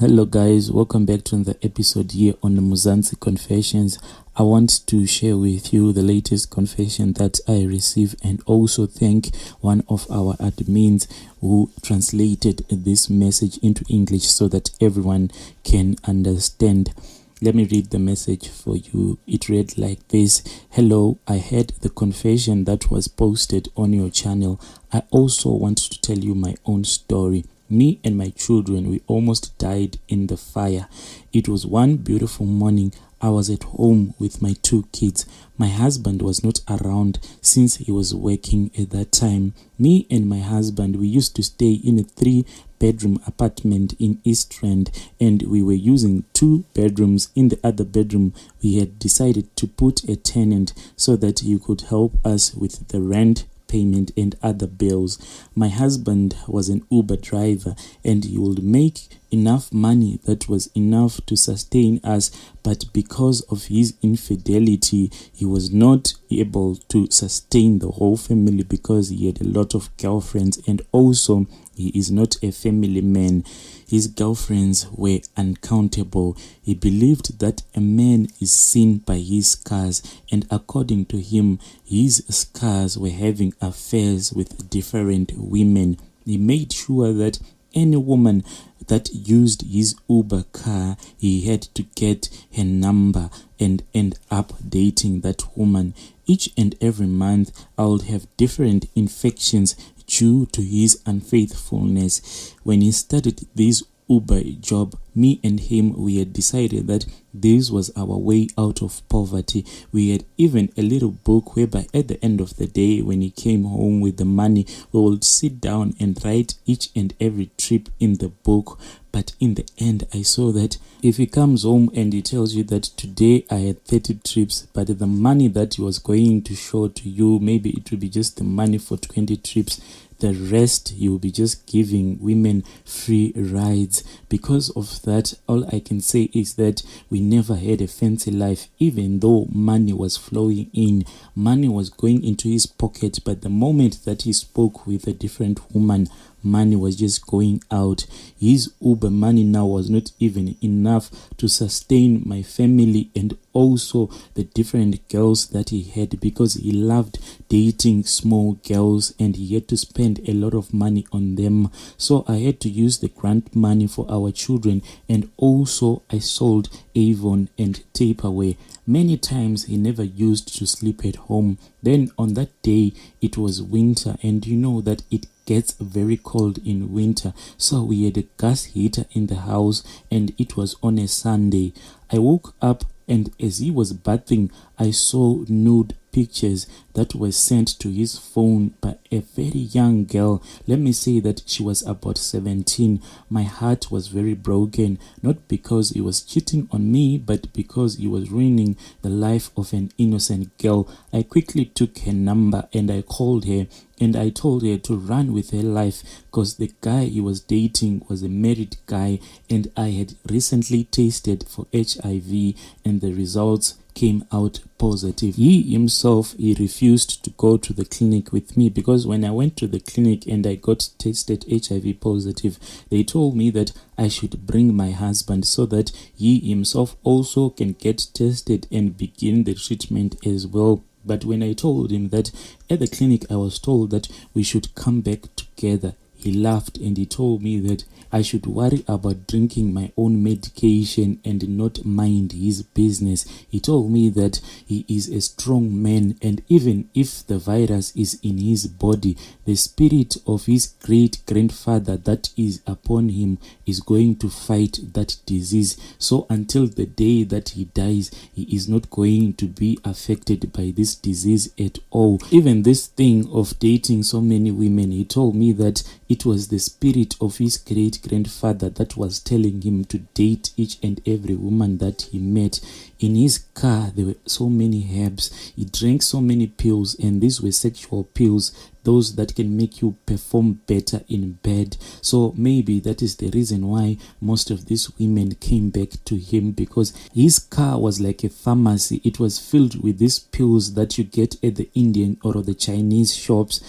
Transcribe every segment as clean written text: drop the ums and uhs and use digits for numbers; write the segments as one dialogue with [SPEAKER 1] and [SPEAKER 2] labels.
[SPEAKER 1] Hello guys, welcome back to another episode here on the Muzansi Confessions. I want to share with you the latest confession that I received and also thank one of our admins who translated this message into English so that everyone can understand. Let me read the message for you. It read like this. Hello, I heard the confession that was posted on your channel. I also want to tell you my own story. Me and my children, we almost died in the fire. It was one beautiful morning. I was at home with my two kids. My husband was not around since he was working at that time. Me and my husband, we used to stay in a 3-bedroom apartment in East Rand, and we were using 2 bedrooms. In the other bedroom, we had decided to put a tenant so that he could help us with the rent payment and other bills. My husband was an Uber driver and he would make enough money that was enough to sustain us, but because of his infidelity, he was not able to sustain the whole family because he had a lot of girlfriends, and also he is not a family man. His girlfriends were uncountable. He believed that a man is seen by his scars, and according to him, his scars were having affairs with different women. He made sure that any woman that used his Uber car, he had to get her number and end up dating that woman. Each and every month, I would have different infections due to his unfaithfulness. When he started this Uber job, me and him, we had decided that this was our way out of poverty. We had even a little book whereby at the end of the day, when he came home with the money, we would sit down and write each and every trip in the book. But in the end, I saw that if he comes home and he tells you that today I had 30 trips, but the money that he was going to show to you, maybe it will be just the money for 20 trips. The rest, he will be just giving women free rides. Because of that, all I can say is that we never had a fancy life, even though money was flowing in. Money was going into his pocket, but the moment that he spoke with a different woman, money was just going out. His Uber money now was not even enough to sustain my family and also the different girls that he had, because he loved dating small girls and he had to spend a lot of money on them. So I had to use the grant money for our children, and also I sold Avon and Takeaway. Many times he never used to sleep at home. Then on that day it was winter, and you know that it gets very cold in winter, so we had a gas heater in the house, and it was on a Sunday. I woke up, and as he was bathing, I saw nude pictures that were sent to his phone by a very young girl. Let me say that she was about 17. My heart was very broken, not because he was cheating on me, but because he was ruining the life of an innocent girl. I quickly took her number and I called her, and I told her to run with her life because the guy he was dating was a married guy, and I had recently tested for HIV and the results came out positive. He himself, he refused to go to the clinic with me, because when I went to the clinic and I got tested HIV positive, they told me that I should bring my husband so that he himself also can get tested and begin the treatment as well. But when I told him that at the clinic I was told that we should come back together, he laughed and he told me that I should worry about drinking my own medication and not mind his business. He told me that he is a strong man, and even if the virus is in his body, the spirit of his great-grandfather that is upon him is going to fight that disease. So until the day that he dies, he is not going to be affected by this disease at all. Even this thing of dating so many women, he told me that it was the spirit of his great-grandfather that was telling him to date each and every woman that he met. In his car, there were so many herbs. He drank so many pills, and these were sexual pills, those that can make you perform better in bed. So maybe that is the reason why most of these women came back to him, because his car was like a pharmacy. It was filled with these pills that you get at the Indian or the Chinese shops.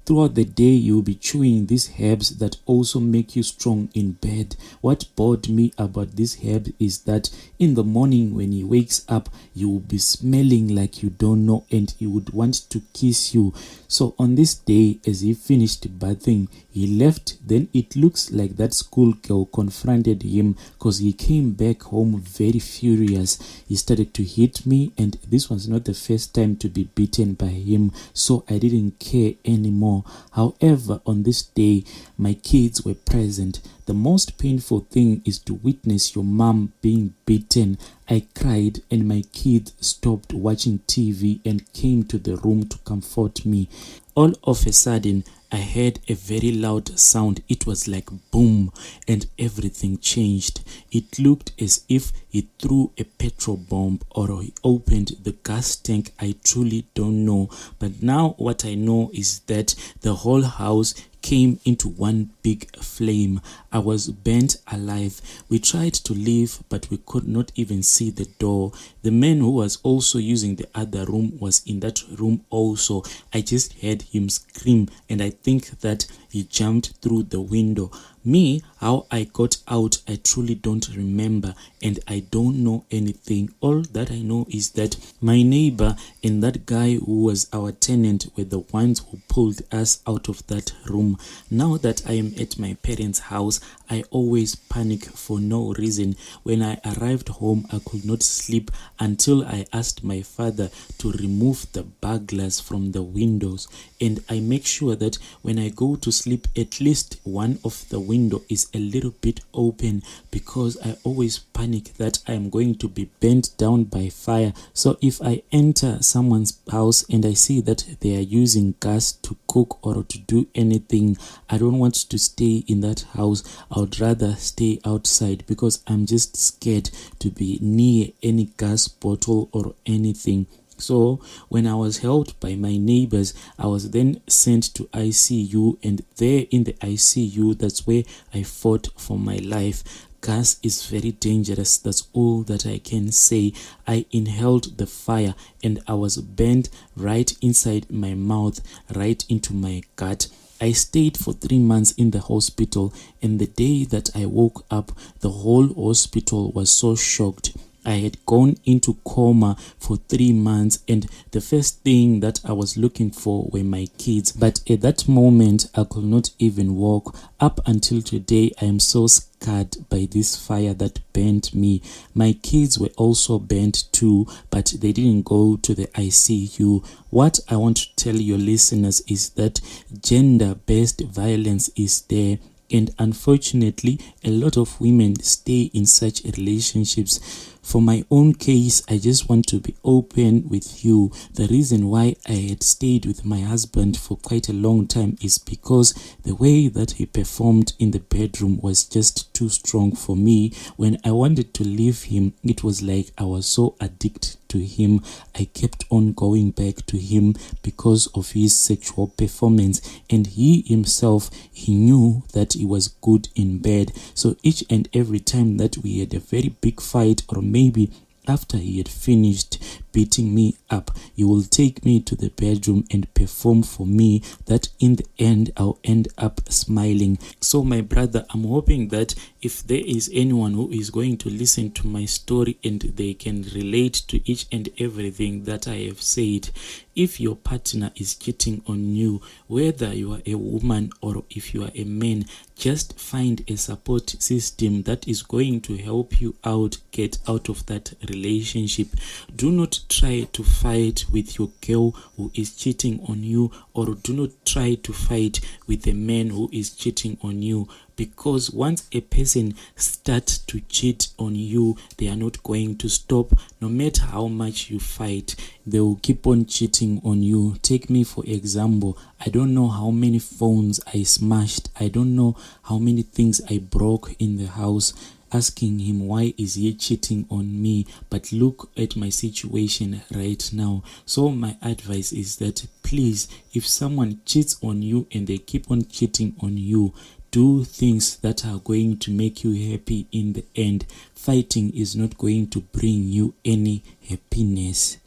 [SPEAKER 1] Throughout the day, you'll be chewing these herbs that also make you strong in bed. What bothered me about this herb is that in the morning when he wakes up, you will be smelling like you don't know and he would want to kiss you. So on this day, as he finished bathing, he left. Then it looks like that schoolgirl confronted him because he came back home very furious. He started to hit me, and this was not the first time to be beaten by him, so I didn't care anymore. However, on this day, my kids were present. The most painful thing is to witness your mom being beaten. I cried and my kids stopped watching TV and came to the room to comfort me. All of a sudden, I heard a very loud sound. It was like boom, and everything changed. It looked as if he threw a petrol bomb or he opened the gas tank. I truly don't know. But now what I know is that the whole house came into one big flame. I was burnt alive. We tried to leave, but we could not even see the door. The man who was also using the other room was in that room also. I just heard him scream, and I think that he jumped through the window. Me, how I got out, I truly don't remember, and I don't know anything. All that I know is that my neighbor and that guy who was our tenant were the ones who pulled us out of that room. Now that I am at my parents' house, I always panic for no reason. When I arrived home, I could not sleep until I asked my father to remove the burglars from the windows. And I make sure that when I go to sleep, at least one of the window is a little bit open, because I always panic that I am going to be burnt down by fire. So if I enter someone's house and I see that they are using gas to cook or to do anything, I don't want to stay in that house. I would rather stay outside because I'm just scared to be near any gas bottle or anything. So when I was helped by my neighbors, I was then sent to ICU, and there in the ICU, that's where I fought for my life. Gas is very dangerous. That's all that I can say. I inhaled the fire and I was burned right inside my mouth, right into my gut. I stayed for 3 months in the hospital, and the day that I woke up, the whole hospital was so shocked. I had gone into coma for 3 months, and the first thing that I was looking for were my kids. But at that moment, I could not even walk. Up until today, I am so scarred by this fire that burnt me. My kids were also burnt too, but they didn't go to the ICU. What I want to tell your listeners is that gender-based violence is there. And unfortunately, a lot of women stay in such relationships. For my own case, I just want to be open with you. The reason why I had stayed with my husband for quite a long time is because the way that he performed in the bedroom was just too strong for me. When I wanted to leave him, it was like I was so addicted to him. I kept on going back to him because of his sexual performance, and he himself, he knew that he was good in bed. So each and every time that we had a very big fight, or maybe after he had finished beating me up, he will take me to the bedroom and perform for me that in the end I'll end up smiling. So my brother, I'm hoping that if there is anyone who is going to listen to my story and they can relate to each and everything that I have said, if your partner is cheating on you, whether you are a woman or if you are a man, just find a support system that is going to help you out, get out of that relationship. Do not try to fight with your girl who is cheating on you, or do not try to fight with a man who is cheating on you, because once a person starts to cheat on you, they are not going to stop. No matter how much you fight, they will keep on cheating on you. Take me for example. I don't know how many phones I smashed. I don't know how many things I broke in the house, asking him why is he cheating on me. But look at my situation right now. So my advice is that please, if someone cheats on you and they keep on cheating on you, do things that are going to make you happy in the end. Fighting is not going to bring you any happiness.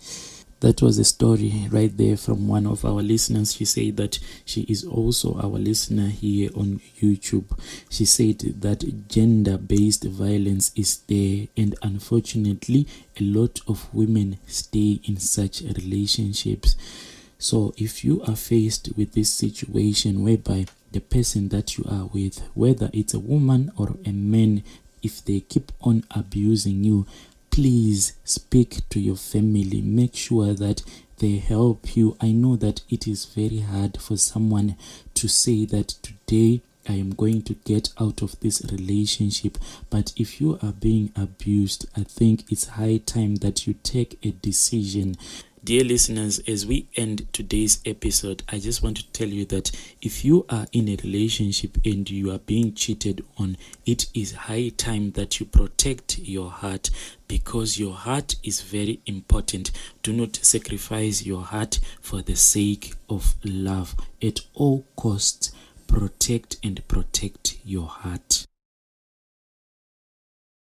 [SPEAKER 1] That was a story right there from one of our listeners. She said that she is also our listener here on YouTube. She said that gender-based violence is there, and unfortunately a lot of women stay in such relationships. So if you are faced with this situation whereby the person that you are with, whether it's a woman or a man, if they keep on abusing you, please speak to your family. Make sure that they help you. I know that it is very hard for someone to say that today I am going to get out of this relationship, but if you are being abused, I think it's high time that you take a decision. Dear listeners, as we end today's episode, I just want to tell you that if you are in a relationship and you are being cheated on, it is high time that you protect your heart, because your heart is very important. Do not sacrifice your heart for the sake of love. At all costs, protect your heart.